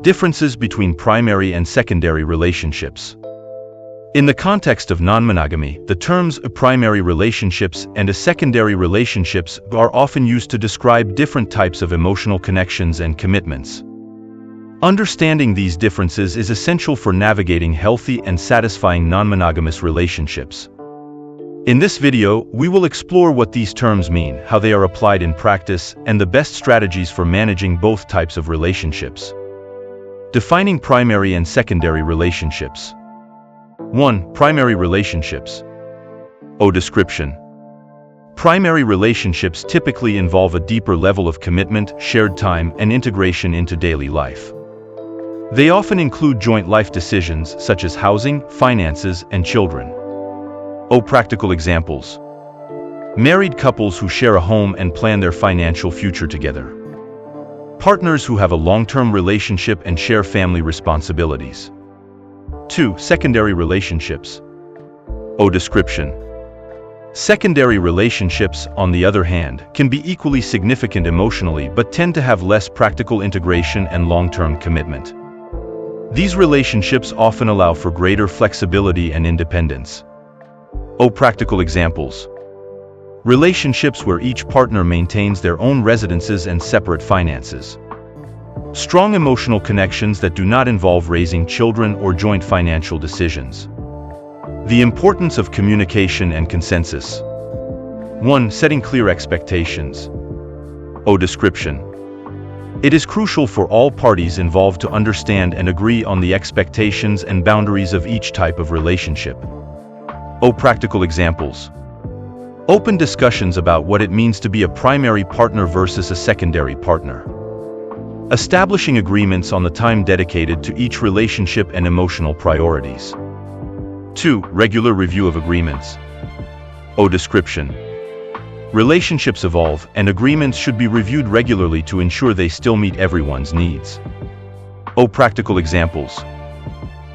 Differences between primary and secondary relationships. In the context of non-monogamy, the terms primary relationships and secondary relationships are often used to describe different types of emotional connections and commitments. Understanding these differences is essential for navigating healthy and satisfying non-monogamous relationships. In this video, we will explore what these terms mean, how they are applied in practice, and the best strategies for managing both types of relationships. Defining primary and secondary relationships. 1. Primary relationships. Description. Primary relationships typically involve a deeper level of commitment, shared time, and integration into daily life. They often include joint life decisions such as housing, finances, and children. Practical examples. Married couples who share a home and plan their financial future together. Partners who have a long-term relationship and share family responsibilities. 2. Secondary relationships. Description. Secondary relationships, on the other hand, can be equally significant emotionally but tend to have less practical integration and long-term commitment. These relationships often allow for greater flexibility and independence. Practical examples. Relationships where each partner maintains their own residences and separate finances. Strong emotional connections that do not involve raising children or joint financial decisions. The importance of communication and consensus. 1. Setting clear expectations. Description. It is crucial for all parties involved to understand and agree on the expectations and boundaries of each type of relationship. Practical examples. Open discussions about what it means to be a primary partner versus a secondary partner. Establishing agreements on the time dedicated to each relationship and emotional priorities. 2. Regular review of agreements. Description. Relationships evolve, and agreements should be reviewed regularly to ensure they still meet everyone's needs. Practical examples.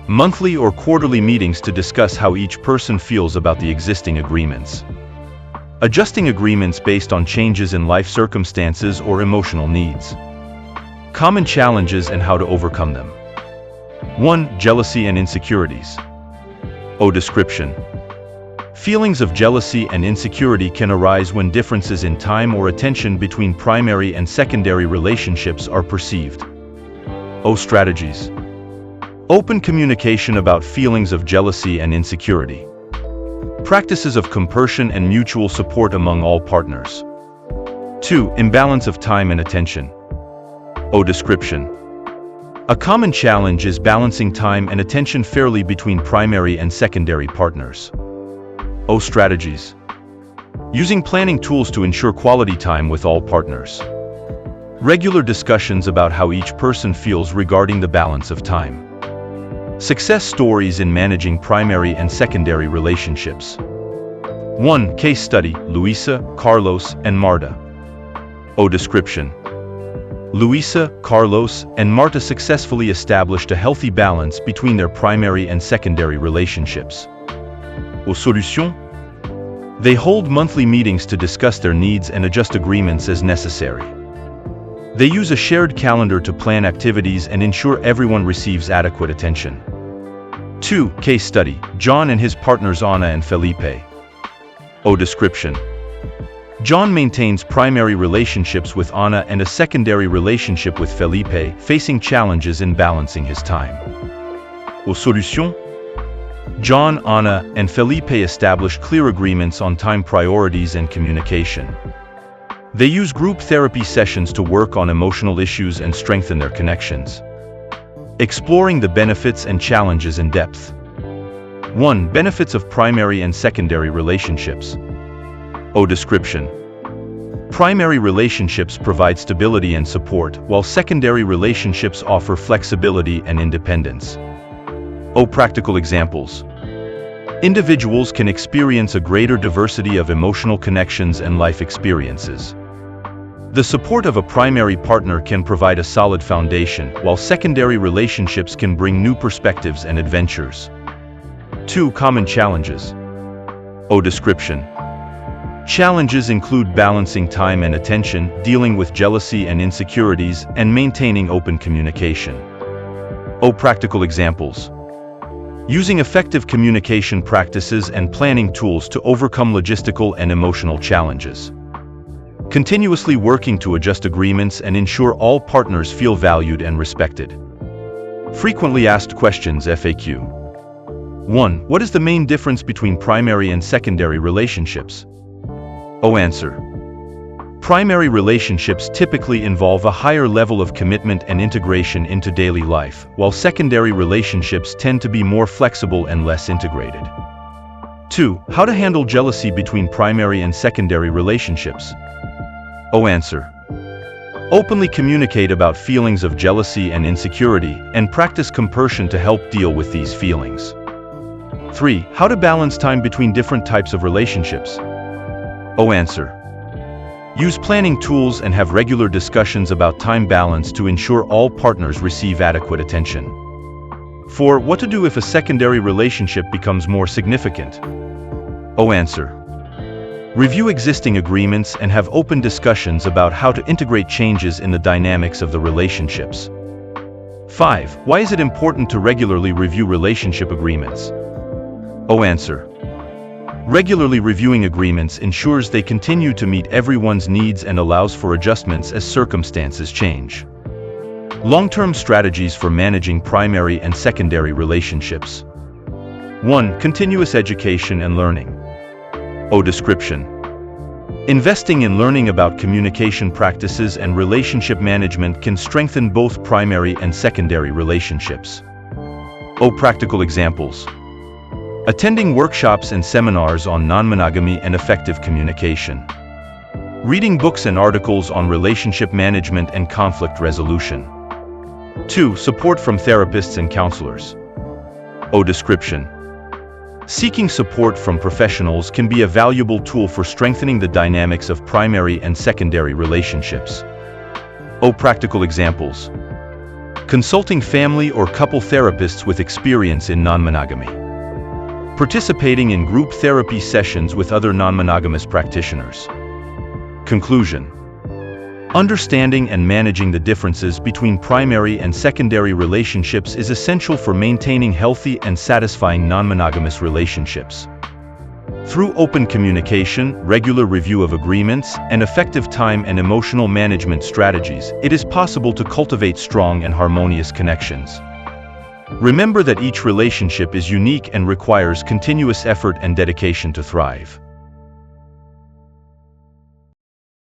Monthly or quarterly meetings to discuss how each person feels about the existing agreements. Adjusting agreements based on changes in life circumstances or emotional needs. Common challenges and how to overcome them. 1. Jealousy and insecurities. Description. Feelings of jealousy and insecurity can arise when differences in time or attention between primary and secondary relationships are perceived. Strategies. Open communication about feelings of jealousy and insecurity. Practices of compersion and mutual support among all partners. 2. Imbalance of time and attention. Description. A common challenge is balancing time and attention fairly between primary and secondary partners. Strategies. Using planning tools to ensure quality time with all partners. Regular discussions about how each person feels regarding the balance of time. Success stories in managing primary and secondary relationships. 1. Case study, Luisa, Carlos, and Marta. Description. Luisa, Carlos, and Marta successfully established a healthy balance between their primary and secondary relationships. Solution. They hold monthly meetings to discuss their needs and adjust agreements as necessary. They use a shared calendar to plan activities and ensure everyone receives adequate attention. 2. Case study, John and his partners Ana and Felipe. Description. John maintains primary relationships with Ana and a secondary relationship with Felipe, facing challenges in balancing his time. Solution. John, Ana, and Felipe establish clear agreements on time priorities and communication. They use group therapy sessions to work on emotional issues and strengthen their connections. Exploring the benefits and challenges in depth. 1. Benefits of primary and secondary relationships. Description. Primary relationships provide stability and support, while secondary relationships offer flexibility and independence. Practical examples. Individuals can experience a greater diversity of emotional connections and life experiences. The support of a primary partner can provide a solid foundation, while secondary relationships can bring new perspectives and adventures. 2. Common challenges. Description. Challenges include balancing time and attention, dealing with jealousy and insecurities, and maintaining open communication. Practical examples. Using effective communication practices and planning tools to overcome logistical and emotional challenges. Continuously working to adjust agreements and ensure all partners feel valued and respected. Frequently asked questions FAQ. 1. What is the main difference between primary and secondary relationships? Answer. Primary relationships typically involve a higher level of commitment and integration into daily life, while secondary relationships tend to be more flexible and less integrated. 2. How to handle jealousy between primary and secondary relationships? Answer. Openly communicate about feelings of jealousy and insecurity, and practice compersion to help deal with these feelings. 3. How to balance time between different types of relationships? Answer. Use planning tools and have regular discussions about time balance to ensure all partners receive adequate attention. 4. What to do if a secondary relationship becomes more significant? Answer. Review existing agreements and have open discussions about how to integrate changes in the dynamics of the relationships. 5. Why is it important to regularly review relationship agreements? Answer. Regularly reviewing agreements ensures they continue to meet everyone's needs and allows for adjustments as circumstances change. Long-term strategies for managing primary and secondary relationships. 1. Continuous education and learning. Description. Investing in learning about communication practices and relationship management can strengthen both primary and secondary relationships. Practical examples. Attending workshops and seminars on non-monogamy and effective communication. Reading books and articles on relationship management and conflict resolution. 2. Support from therapists and counselors. Description. Seeking support from professionals can be a valuable tool for strengthening the dynamics of primary and secondary relationships. Practical examples. Consulting family or couple therapists with experience in non-monogamy. Participating in group therapy sessions with other non-monogamous practitioners. Conclusion. Understanding and managing the differences between primary and secondary relationships is essential for maintaining healthy and satisfying non-monogamous relationships. Through open communication, regular review of agreements, and effective time and emotional management strategies, it is possible to cultivate strong and harmonious connections. Remember that each relationship is unique and requires continuous effort and dedication to thrive.